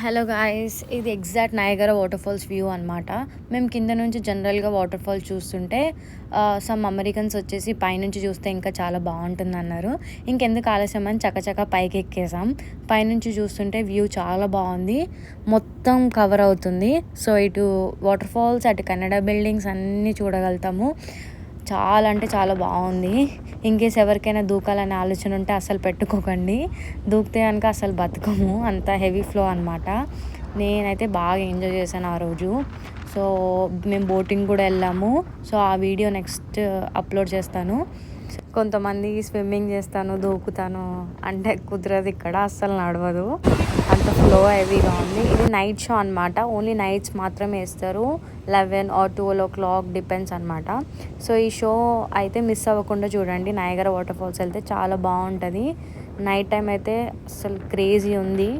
Hello guys, ఇది exact Niagara water falls view అనమాట. మేము కింద నుంచి జనరల్గా వాటర్ ఫాల్స్ చూస్తుంటే సమ్ అమెరికన్స్ వచ్చేసి పైనుంచి చూస్తే ఇంకా చాలా బాగుంటుంది అన్నారు. ఇంకెందుకు ఆలస్యం అని చకచక పైకి ఎక్కేసాం. పైనుంచి చూస్తుంటే వ్యూ చాలా బాగుంది, మొత్తం కవర్ అవుతుంది. సో ఇటు వాటర్ ఫాల్స్, అటు కన్నడ బిల్డింగ్స్ అన్నీ చూడగలుగుతాము. చాలా అంటే చాలా బాగుంది. ఇన్కేస్ ఎవరికైనా దూకాలనే ఆలోచన ఉంటే అసలు పెట్టుకోకండి, దూకితే కనుక అసలు బతకము, అంత హెవీ ఫ్లో అనమాట. నేనైతే బాగా ఎంజాయ్ చేశాను ఆ రోజు. సో మేము బోటింగ్ కూడా వెళ్ళాము. సో ఆ వీడియో నెక్స్ట్ అప్లోడ్ చేస్తాను. కొంతమంది స్విమ్మింగ్ చేస్తాను, దూకుతాను అంటే కుదరదు, ఇక్కడ అస్సలు నడవదు, అంత ఫ్లో హెవీగా ఉంది. ఇది నైట్ షో అనమాట, ఓన్లీ నైట్స్ మాత్రమే వేస్తారు, 11 or 12 o'clock డిపెండ్స్ అనమాట. సో ఈ షో అయితే మిస్ అవ్వకుండా చూడండి. నయాగరా వాటర్ ఫాల్స్ వెళ్తే చాలా బాగుంటుంది. నైట్ టైం అయితే అసలు క్రేజీ ఉంది.